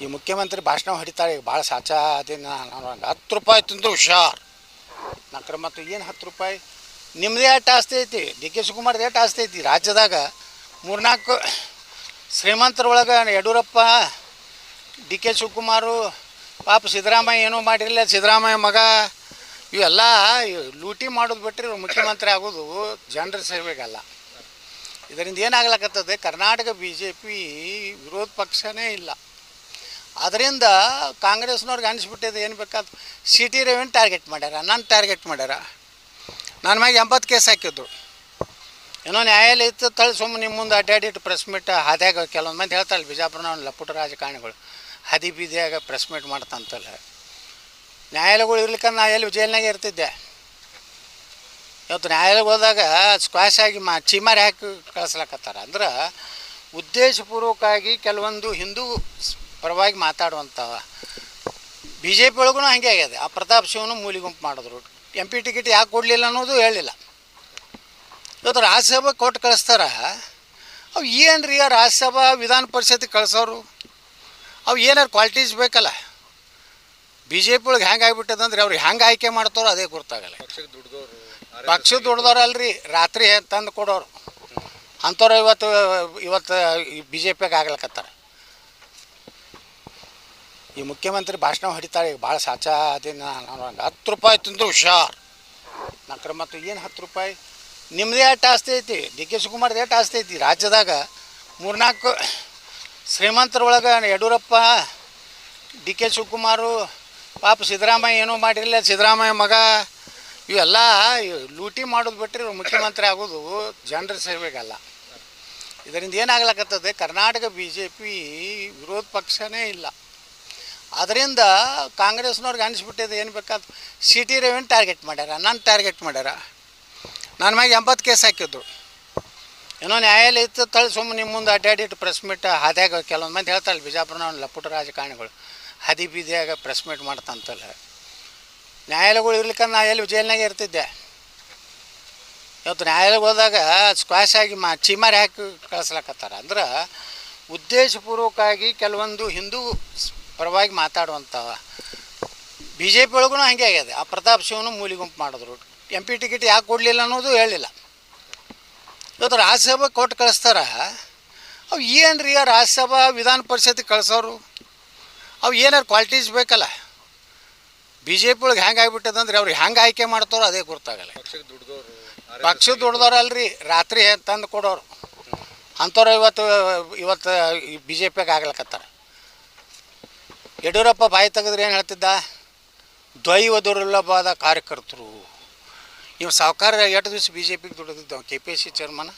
ಈ ಮುಖ್ಯಮಂತ್ರಿ ಭಾಷಣ ಹೊಡಿತಾಳೆ ಈಗ ಭಾಳ ಸಾಚಾ ಅದೇನು 10 ರೂಪಾಯಿ ತಿಂದು ಹುಷಾರ್ ನಕ್ರ ಮತ್ತು ಏನು 10 ರೂಪಾಯಿ ನಿಮ್ಮದೇ ಎಷ್ಟು ಆಸ್ತಿ ಐತಿ ಡಿ ಕೆ ಶಿವಕುಮಾರ್ದು ಎಷ್ಟು ಆಸ್ತಿ ಐತಿ ರಾಜ್ಯದಾಗ 3-4 ಶ್ರೀಮಂತರೊಳಗೆ ಯಡಿಯೂರಪ್ಪ ಡಿ ಕೆ ಶಿವಕುಮಾರು ಪಾಪ ಸಿದ್ದರಾಮಯ್ಯ ಏನೂ ಮಾಡಿರಲಿಲ್ಲ ಸಿದ್ದರಾಮಯ್ಯ ಮಗ ಇವೆಲ್ಲ ಲೂಟಿ ಮಾಡೋದು ಬಿಟ್ಟರೆ ಮುಖ್ಯಮಂತ್ರಿ ಆಗೋದು ಜನರ ಸೇವೆಗಲ್ಲ. ಇದರಿಂದ ಏನಾಗ್ಲಕ್ಕತ್ತದೆ ಕರ್ನಾಟಕ BJP ವಿರೋಧ ಪಕ್ಷನೇ ಇಲ್ಲ. ಅದರಿಂದ ಕಾಂಗ್ರೆಸ್ನವ್ರಿಗೆ ಅನಿಸ್ಬಿಟ್ಟಿದೆ ಏನು ಬೇಕಾದ CT ರವಿನ ಟಾರ್ಗೆಟ್ ಮಾಡ್ಯಾರ, ನನ್ನ ಟಾರ್ಗೆಟ್ ಮಾಡ್ಯಾರ. ನನ್ನ ಮ್ಯಾಗೆ 80 ಕೇಸ್ ಹಾಕಿದ್ರು. ಏನೋ ನ್ಯಾಯಾಲಯ ಇತ್ತು ತಳಿ ಸುಮ್ಮನೆ ನಿಮ್ಮ ಮುಂದೆ ಅಡ್ಡಾಡಿಟ್ಟು ಪ್ರೆಸ್ ಮೀಟ್ ಹಾದ್ಯಾಗ ಕೆಲವೊಂದು ಮಂದಿ ಹೇಳ್ತಾರಲ್ಲ ಬಿಜಾಪುರನ ಲಪುಟ ರಾಜಕಾರಣಿಗಳು ಹದಿ ಬೀದಿಯಾಗ ಪ್ರೆಸ್ ಮೀಟ್ ಮಾಡ್ತಂತಲ್ಲ. ನ್ಯಾಯಾಲಯಗಳು ಇರ್ಲಿಕ್ಕೆ ನಾ ಎಲ್ಲಿ ಜೈಲ್ನಾಗೆ ಇರ್ತಿದ್ದೆ. ಇವತ್ತು ನ್ಯಾಯಾಲಯಕ್ಕೆ ಹೋದಾಗ ಸ್ಕ್ವಾಶ್ ಆಗಿ ಚೀಮಾರಿ ಹಾಕಿ ಕಳಿಸ್ಲಕತ್ತಾರ. ಅಂದ್ರೆ ಉದ್ದೇಶಪೂರ್ವಕವಾಗಿ ಕೆಲವೊಂದು ಹಿಂದೂ ಪರವಾಗಿ ಮಾತಾಡುವಂಥ BJP ಒಳಗೂ ಹಾಗೆ ಆಗಿದೆ. ಆ ಪ್ರತಾಪ್ ಶಿವನು ಮೂಲಿಗುಂಪು ಮಾಡಿದ್ರು. MP ಟಿಕೆಟ್ ಯಾಕೆ ಕೊಡಲಿಲ್ಲ ಅನ್ನೋದು ಹೇಳಿಲ್ಲ. ಇವತ್ತು ರಾಜ್ಯಸಭೆ ಕೊಟ್ಟು ಕಳಿಸ್ತಾರ. ಅವು ಏನು ರೀ ರಾಜ್ಯಸಭಾ ವಿಧಾನ ಪರಿಷತ್ತಿಗೆ ಕಳಿಸೋರು ಅವು ಏನಾರು ಕ್ವಾಲಿಟೀಸ್ ಬೇಕಲ್ಲ. BJP ಒಳಗೆ ಹೆಂಗೆ ಆಗಿಬಿಟ್ಟದಂದ್ರೆ ಅವ್ರು ಹೆಂಗೆ ಆಯ್ಕೆ ಮಾಡ್ತಾರೋ ಅದೇ ಗೊತ್ತಾಗಲ್ಲ. ಪಕ್ಷದ ದುಡ್ದವ್ರು ಅಲ್ರಿ ರಾತ್ರಿ ತಂದು ಕೊಡೋರು ಅಂಥವ್ರು ಇವತ್ತು BJPಗೆ ಆಗ್ಲಕತ್ತಾರೆ. ಈ ಮುಖ್ಯಮಂತ್ರಿ ಭಾಷಣ ಹೊಡಿತಾಳೆ ಈಗ ಭಾಳ ಸಾಚಾ ಅದೇನು 10 ರೂಪಾಯಿ ತಿಂದು ಹುಷಾರ್ ನಕ್ರ ಮತ್ತು ಏನು 10 ರೂಪಾಯಿ ನಿಮ್ಮದೇ ಎಷ್ಟು ಆಸ್ತಿ ಐತಿ ಡಿ ಕೆ ಶಿವಕುಮಾರ್ದು ಎಷ್ಟು ಆಸ್ತಿ ಐತಿ ರಾಜ್ಯದಾಗ 3-4 ಶ್ರೀಮಂತರೊಳಗೆ ಯಡಿಯೂರಪ್ಪ ಡಿ ಕೆ ಶಿವಕುಮಾರು ಪಾಪ ಸಿದ್ದರಾಮಯ್ಯ ಏನೂ ಮಾಡಿರಲಿಲ್ಲ ಸಿದ್ದರಾಮಯ್ಯ ಮಗ ಇವೆಲ್ಲ ಲೂಟಿ ಮಾಡೋದು ಬಿಟ್ಟರೆ ಮುಖ್ಯಮಂತ್ರಿ ಆಗೋದು ಜನರ ಸೇವೆಗಲ್ಲ. ಇದರಿಂದ ಏನಾಗ್ಲಕ್ಕತ್ತದೆ ಕರ್ನಾಟಕ BJP ವಿರೋಧ ಪಕ್ಷನೇ ಇಲ್ಲ. ಅದರಿಂದ ಕಾಂಗ್ರೆಸ್ನವ್ರಿಗೆ ಅನಿಸ್ಬಿಟ್ಟಿದೆ ಏನು ಬೇಕಾದ CT ರವಿನ ಟಾರ್ಗೆಟ್ ಮಾಡ್ಯಾರ, ನನ್ನ ಟಾರ್ಗೆಟ್ ಮಾಡ್ಯಾರ. ನನ್ನ ಮ್ಯಾಗೆ 80 ಕೇಸ್ ಹಾಕಿದ್ರು. ಏನೋ ನ್ಯಾಯಾಲಯ ಇತ್ತು ತಳಿ ಸುಮ್ಮನೆ ನಿಮ್ಮ ಮುಂದೆ ಅಡ್ಡಾಡಿಟ್ಟು ಪ್ರೆಸ್ ಮೀಟ್ ಹಾದ್ಯಾಗ ಕೆಲವೊಂದು ಮಂದಿ ಹೇಳ್ತಾರಲ್ಲ ಬಿಜಾಪುರನ ಲಪುಟ ರಾಜಕಾರಣಿಗಳು ಹದಿ ಬೀದಿಯಾಗ ಪ್ರೆಸ್ ಮೀಟ್ ಮಾಡ್ತಂತಲ್ಲ. ನ್ಯಾಯಾಲಯಗಳು ಇರ್ಲಿಕ್ಕೆ ನಾ ಎಲ್ಲಿ ಜೈಲ್ನಾಗೆ ಇರ್ತಿದ್ದೆ. ಇವತ್ತು ನ್ಯಾಯಾಲಯಕ್ಕೆ ಹೋದಾಗ ಸ್ಕ್ವಾಶ್ ಆಗಿ ಚೀಮಾರಿ ಹಾಕಿ ಕಳಿಸ್ಲಕತ್ತಾರ. ಅಂದ್ರೆ ಉದ್ದೇಶಪೂರ್ವಕವಾಗಿ ಕೆಲವೊಂದು ಹಿಂದೂ ಪರವಾಗಿ ಮಾತಾಡುವಂಥ BJP ಒಳಗೂ ಹಾಗೆ ಆಗಿದೆ. ಆ ಪ್ರತಾಪ್ ಶಿವನು ಮೂಲಿಗುಂಪು ಮಾಡಿದ್ರು. MP ಟಿಕೆಟ್ ಯಾಕೆ ಕೊಡಲಿಲ್ಲ ಅನ್ನೋದು ಹೇಳಿಲ್ಲ. ಇವತ್ತು ರಾಜ್ಯಸಭೆ ಕೊಟ್ಟು ಕಳಿಸ್ತಾರ. ಅವು ಏನು ರೀ ರಾಜ್ಯಸಭಾ ವಿಧಾನ ಪರಿಷತ್ತಿಗೆ ಕಳಿಸೋರು ಅವು ಏನಾರು ಕ್ವಾಲಿಟೀಸ್ ಬೇಕಲ್ಲ. BJP ಒಳಗೆ ಹೆಂಗೆ ಆಗಿಬಿಟ್ಟದಂದ್ರೆ ಅವ್ರು ಹೆಂಗೆ ಆಯ್ಕೆ ಮಾಡ್ತಾರೋ ಅದೇ ಗೊತ್ತಾಗಲ್ಲ. ಪಕ್ಷದ ದುಡ್ದವ್ರು ಅಲ್ರಿ ರಾತ್ರಿ ತಂದು ಕೊಡೋರು ಅಂಥವ್ರು ಇವತ್ತು BJPಗೆ ಆಗ್ಲಕತ್ತಾರೆ. ಯಡಿಯೂರಪ್ಪ ಬಾಯಿ ತೆಗೆದ್ರೆ ಏನು ಹೇಳ್ತಿದ್ದ ದೈವ ದುರ್ಲಭವಾದ ಕಾರ್ಯಕರ್ತರು. ಇವು ಸಾವುಕಾರ 8 ದಿವಸ BJPಗೆ ದುಡಿದಿದ್ದವು KPSC ಚೇರ್ಮನ್